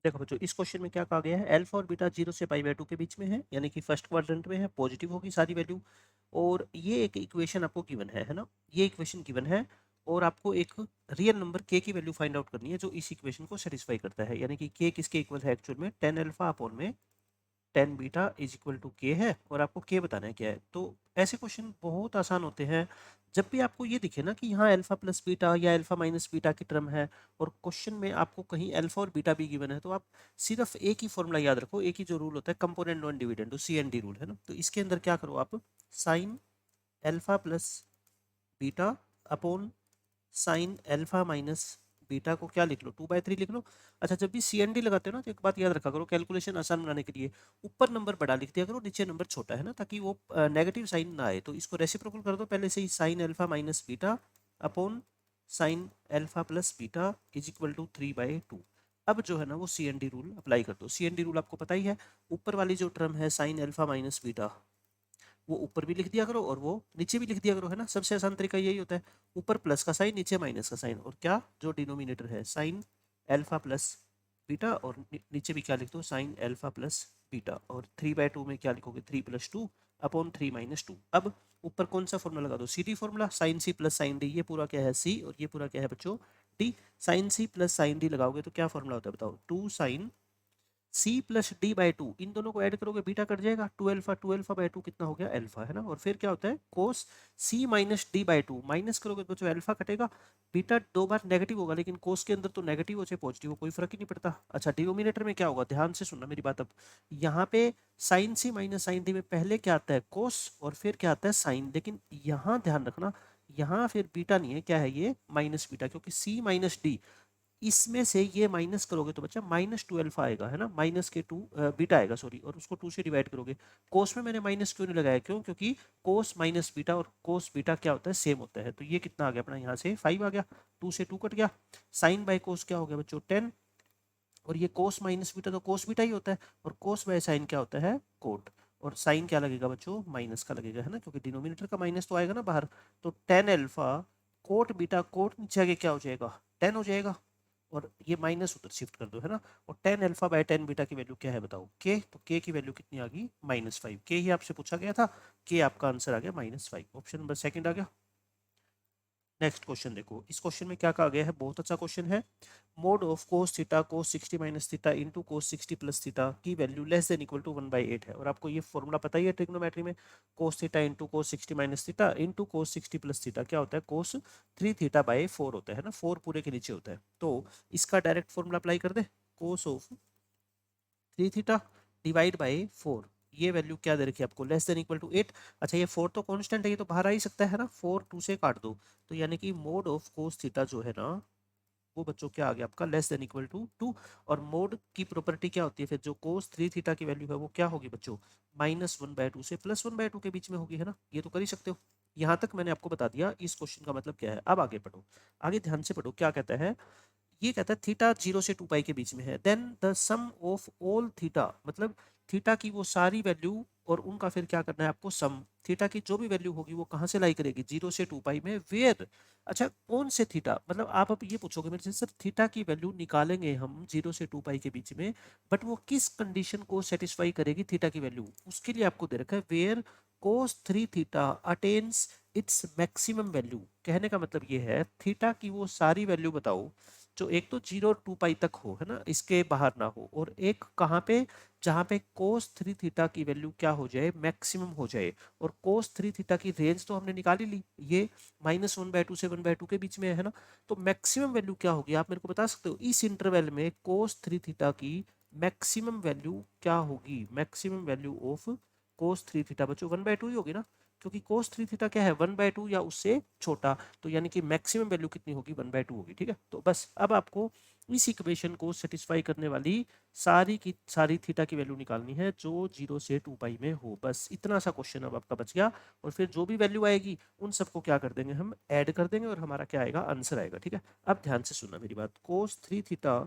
देखो बच्चों, इस क्वेश्चन में क्या कहा गया है, अल्फा और बीटा 0 से π/2 के बीच में है, यानी कि फर्स्ट क्वाड्रेंट में है, पॉजिटिव होगी सारी वैल्यू। और ये एक इक्वेशन आपको गिवन है ना, ये इक्वेशन गिवन है। और आपको एक रियल नंबर k की वैल्यू फाइंड आउट करनी है जो इस इक्वेशन को सेटिस्फाई करता है, यानी कि k किसके इक्वल है एक्चुअल में, 10 अल्फा अपॉन में 10 बीटा इज इक्वल टू के है, और आपको के बताना है क्या है। तो ऐसे क्वेश्चन बहुत आसान होते हैं। जब भी आपको ये दिखे ना कि यहाँ अल्फा प्लस बीटा या अल्फा माइनस बीटा की टर्म है, और क्वेश्चन में आपको कहीं अल्फा और बीटा भी गिवन है, तो आप सिर्फ एक ही फॉर्मूला याद रखो, एक ही जो रूल होता है, component non dividend, CND rule है ना। तो इसके अंदर क्या करो आप, sign alpha plus beta upon sine alpha minus beta को क्या लिख लो, 2/3 लिख लो। अच्छा, जब भी CND लगाते हो ना, तो एक बात याद रखा करो, कैलकुलेशन आसान बनाने के लिए ऊपर नंबर बड़ा लिख दिया करो, नीचे नंबर छोटा, है ना, ताकि वो नेगेटिव साइन ना आए। तो इसको रेसिप्रोकल कर दो पहले से ही, sine alpha minus beta upon sine alpha plus beta is equal to 3/2। अब जो है ना वो CND रूल अप्लाई कर दो। CND रूल आपको पता ही है, ऊपर वाली जो टर्म है साइन अल्फा माइनस बीटा, वो ऊपर भी लिख दिया करो और वो नीचे भी लिख दिया करो, है ना। सबसे आसान तरीका यही होता है, ऊपर प्लस का साइन, नीचे माइनस का साइन, और क्या जो डिनोमिनेटर है साइन अल्फा प्लस बीटा, और नीचे भी क्या लिख दो, साइन अल्फा प्लस बीटा। और 3/2 में क्या लिखोगे, 3+2 अपॉन 3-2। अब ऊपर कौन सा फॉर्मूला लगा दो, CD formula, sine C plus sine D, ये पूरा क्या है C, और ये पूरा क्या है बच्चों D। Sine C plus sine D लगाओगे तो क्या फॉर्मूला होता है बताओ, 2 साइन C प्लस D/2, इन दोनों को ऐड करोगे बीटा कट जाएगा, 2 अल्फा कितना हो गया अल्फा, है ना। और फिर क्या होता है, कोस C माइनस D/2, माइनस करोगे तो जो अल्फा कटेगा, बीटा दो बार नेगेटिव होगा, लेकिन कोस के अंदर तो नेगेटिव हो चाहे पॉजिटिव हो कोई फर्क ही नहीं पड़ता। अच्छा, डिनोमिनेटर में क्या होगा, ध्यान से सुनना मेरी बात। अब यहाँ पे sine C minus sine D में पहले क्या आता है, कोस, और फिर क्या आता है साइन। लेकिन यहाँ ध्यान रखना, यहाँ फिर बीटा नहीं है, क्या है ये, माइनस बीटा, क्योंकि C माइनस D, इसमें से ये माइनस करोगे तो बच्चा -2 अल्फा आएगा, है ना, माइनस के 2 बीटा आएगा, सॉरी, और उसको 2 से डिवाइड करोगे। कोस में मैंने माइनस क्यों नहीं लगाया, क्यों, क्योंकि कोस माइनस बीटा और कोस बीटा क्या होता है, सेम होता है। तो ये कितना आ गया अपना, यहाँ से 5 आ गया, 2 से 2 कट गया। साइन बाय कोस क्या हो गया बच्चों, 10, और ये कोस माइनस बीटा तो कोस बीटा ही होता है, और कोस बाय साइन क्या होता है, कोट। और साइन क्या लगेगा बच्चों, माइनस का लगेगा, है ना, क्योंकि डिनोमिनेटर का माइनस तो आएगा ना बाहर। तो 10 अल्फा कोट बीटा, कोट नीचे आगे क्या हो जाएगा, 10 हो जाएगा, और ये माइनस उधर शिफ्ट कर दो, है ना। और 10 अल्फा बाय 10 बीटा की वैल्यू क्या है बताओ, के। तो के की वैल्यू कितनी आ गई, -5। के ही आपसे पूछा गया था, के आपका आंसर आ गया -5, ऑप्शन नंबर सेकंड आ गया। नेक्स्ट क्वेश्चन देखो, इस क्वेश्चन में क्या कहा गया है, बहुत अच्छा क्वेश्चन है। Mod of cos theta cos 60 minus theta into cos 60 plus theta की value less than equal to 1/8 है। और आपको ये फॉर्मूला पता ही है ट्रिग्नोमेट्री में, cos theta into cos 60 minus theta into cos 60 plus theta क्या होता है, कोस 3 थीटा बाई 4 होता है ना, 4 पूरे के नीचे होता है। तो इसका डायरेक्ट फॉर्मूला अप्लाई कर दे, cos of 3 theta divide by 4, ये वैल्यू क्या दे रखी है आपको, लेस देन इक्वल टू 8। अच्छा, ये 4 तो कांस्टेंट है, ये तो बाहर आ ही सकता है ना, 4 2 से काट दो, तो यानी कि मोड ऑफ कोस थीटा जो है ना, वो बच्चों क्या आ गया आपका, लेस देन इक्वल टू 2। और मोड की प्रॉपर्टी क्या होती है फिर, जो कोस 3 थीटा की वैल्यू है वो क्या होगी बच्चों, -1/2 से +1/2 के बीच में होगी, है ना। ये तो कर ही सकते हो। यहाँ तक मैंने आपको बता दिया इस क्वेश्चन का मतलब क्या है। अब आगे पढ़ो, आगे ध्यान से पढ़ो, क्या कहता है, ये कहता है थीटा 0 से 2 पाई के बीच में है, then the sum of all theta, मतलब थीटा की वो सारी वैल्यू और उनका फिर क्या करना है आपको सम, थीटा की जो भी वैल्यू होगी वो कहाँ से लाई करेगी, 0 से 2 पाई में, वेयर। अच्छा, कौन से थीटा, मतलब आप अब ये पूछोगे मेरे से, सर थीटा की वैल्यू निकालेंगे हम 0 से 2 पाई के बीच में, बट वो किस कंडीशन को सेटिस्फाई करेगी थीटा की वैल्यू, उसके लिए आपको दे रखा है where cos 3 theta attains its maximum value. कहने का मतलब ये है, थीटा की वो सारी वैल्यू बताओ जो एक तो 0 और 2 पाई तक हो, है ना, इसके बाहर ना हो, और एक कहाँ पे, जहाँ पे कोस 3 थीटा की वैल्यू क्या हो जाए, मैक्सिमम हो जाए। और कोस 3 थीटा की रेंज तो हमने निकाल ही ली, ये -1/2 से 1/2 के बीच में है ना। तो मैक्सिमम वैल्यू क्या होगी, आप मेरे को बता सकते हो, इस इंटरवल में कोस 3 थीटा की मैक्सिमम वैल्यू क्या होगी, maximum value of cos 3 theta बच्चों 1/2 ही होगी ना, क्योंकि कोस 3 थीटा क्या है, 1/2 या उससे छोटा। तो यानी कि मैक्सिमम वैल्यू कितनी होगी, 1/2 होगी, ठीक है। तो बस अब आपको इस इक्वेशन को सेटिस्फाई करने वाली सारी की सारी थीटा की वैल्यू निकालनी है जो 0 से 2 पाई में हो, बस इतना सा क्वेश्चन अब आपका बच गया। और फिर जो भी वैल्यू आएगी उन सबको क्या कर देंगे, हम ऐड कर देंगे, और हमारा क्या आएगा, आंसर आएगा, ठीक है। अब ध्यान से सुनना मेरी बात, cos 3 theta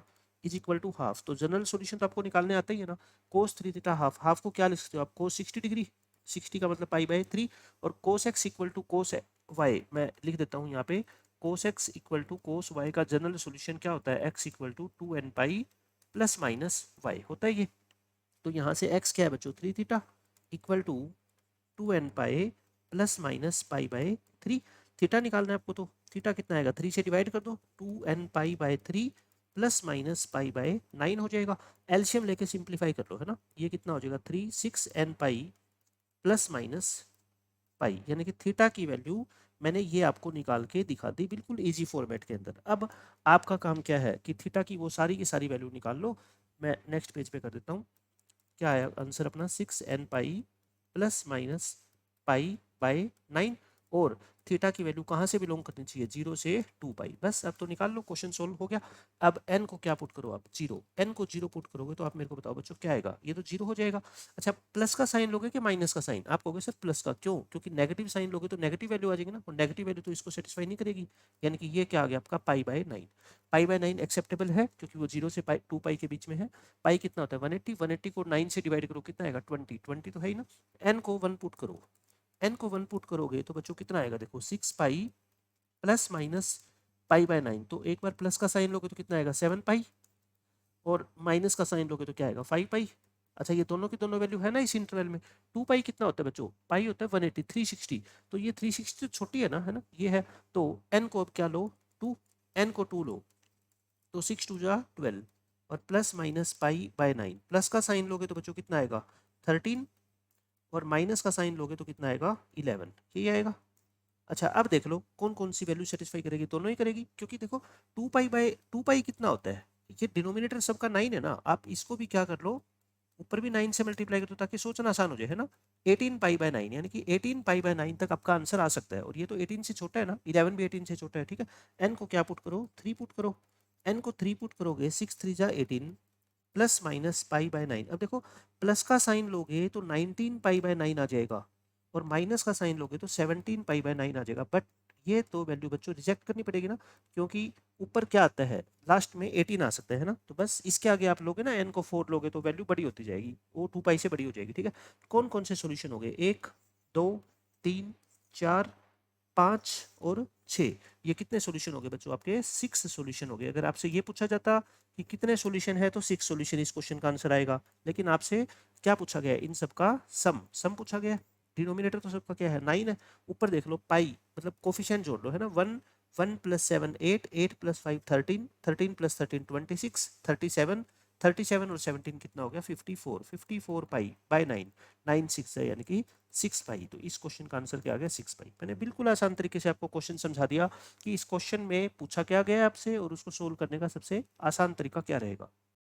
is equal to half, तो जनरल सॉल्यूशन तो आपको निकालने आता ही है ना। कोस 3 थीटा हाफ, हाफ को क्या लिख सकते हो आप, कोस 60 डिग्री, 60 का मतलब π/3, और cos x equal to cos y, मैं लिख देता हूँ यहाँ पे, cos x equal to cos y का जनरल सॉल्यूशन क्या होता है, x equal to 2n pi plus minus y होता है ये। तो यहाँ से x क्या है बच्चों 3 theta equal to 2n pi plus minus pi by 3। Theta निकालना है आपको, तो थीटा कितना आएगा 3 से डिवाइड कर दो, 2n pi by 3 plus minus pi bye 9 हो जाएगा। एलसीएम लेके सिंप्लीफाई कर लो है ना, ये कितना हो जाएगा 3 6n पाई प्लस माइनस पाई, यानी कि थीटा की वैल्यू मैंने ये आपको निकाल के दिखा दी बिल्कुल इजी फॉर्मेट के अंदर। अब आपका काम क्या है कि थीटा की वो सारी की सारी वैल्यू निकाल लो। मैं नेक्स्ट पेज पे कर देता हूँ। क्या आया आंसर अपना 6n पाई प्लस माइनस पाई बाय 9, और थीटा की वैल्यू कहाँ से बिलोंग करनी चाहिए 0 से 2 पाई। बस अब तो निकाल लो, क्वेश्चन सोल्व हो गया। अब n को क्या पुट करो आप 0, n को 0 पुट करोगे तो आप मेरे को बताओ बच्चों क्या आएगा, ये तो 0 हो जाएगा। अच्छा प्लस का साइन लोगे कि माइनस का साइन, आप कहोगे सर प्लस का, क्यों, क्योंकि नेगेटिव साइन लोगे तो नेगेटिव वैल्यू आ जाएगी ना, और नेगेटिव वैल्यू तो इसको सेटिस्फाई नहीं करेगी। यानी कि ये क्या आ गया आपका pi by 9। Pi by 9 acceptable है क्योंकि वो 0 से 2 पाई के बीच में है। पाई कितना होता है 180, 180 को 9 से डिवाइड करो कितना आएगा 20, 20 तो है ही ना। n को 1 पुट करो, n को 1 पुट करोगे तो बच्चों कितना आएगा देखो 6 पाई प्लस माइनस पाई बाय 9। तो एक बार प्लस का साइन लोगे तो कितना आएगा 7 पाई, और माइनस का साइन लोगे तो क्या आएगा 5 पाई। अच्छा ये दोनों की दोनों वैल्यू है ना इस इंटरवल में। 2 पाई कितना होता है बच्चों, पाई होता है 180, 360, तो ये 360 तो छोटी है ना, ये है। तो n को अब क्या लो 2, n को 2 लो तो 6 2 जा 12, और plus minus pi bye 9। Plus का साइन लोगे तो बच्चों कितना आएगा 13, और माइनस का साइन लोगे तो कितना आएगा 11, यही आएगा। अच्छा अब देख लो कौन कौन सी वैल्यू सेटिस्फाई करेगी, दोनों ही करेगी, क्योंकि देखो 2 पाई बाय 2 पाई कितना होता है, ये डिनोमिनेटर सबका 9 है ना, आप इसको भी क्या कर लो ऊपर भी 9 से मल्टीप्लाई कर दो ताकि सोचना आसान हो जाए है ना। 18 पाई बाय 9 यानी कि 18 पाई बाय 9 तक आपका आंसर आ सकता है, और ये तो 18 से छोटा है ना, 11 भी 18 से छोटा है, ठीक है। एन को क्या पुट करो 3 पुट करो, एन को 3 पुट करोगे 6 3 जा 18 प्लस माइनस पाई बाय 9। अब देखो प्लस का साइन लोगे तो 19 पाई बाय 9 आ जाएगा, और माइनस का साइन लोगे तो 17 पाई बाय 9 आ जाएगा। बट ये तो वैल्यू बच्चों रिजेक्ट करनी पड़ेगी ना, क्योंकि ऊपर क्या आता है लास्ट में 18 आ सकता है ना, तो बस इसके आगे आप लोगे ना n को 4 लोगे तो वैल्यू बड़ी होती जाएगी, वो 2 पाई से बड़ी हो जाएगी, ठीक है। कौन कौन से सोल्यूशन हो गए 1 2 3 4 5 और 6, ये कितने सॉल्यूशन हो गए बच्चों आपके 6 सॉल्यूशन हो गए। अगर आपसे ये पूछा जाता कि कितने सॉल्यूशन है तो 6 सॉल्यूशन इस क्वेश्चन का आंसर आएगा, लेकिन आपसे क्या पूछा गया है इन सबका सम पूछा गया है। डिनोमिनेटर तो सबका क्या है 9 है, ऊपर देख लो पाई मतलब कोफिशिएंट जोड़ लो है ना, 1 1 प्लस 7 8 8 प्लस 5 13 13 प्लस 13 26 37 37 और 17 कितना हो गया 54 54 पाई बाय 9 9 6 है यानी कि 6 पाई। तो इस क्वेश्चन का आंसर क्या आ गया 6 पाई। मैंने बिल्कुल आसान तरीके से आपको क्वेश्चन समझा दिया कि इस क्वेश्चन में पूछा क्या गया है आपसे और उसको सोल्व करने का सबसे आसान तरीका क्या रहेगा।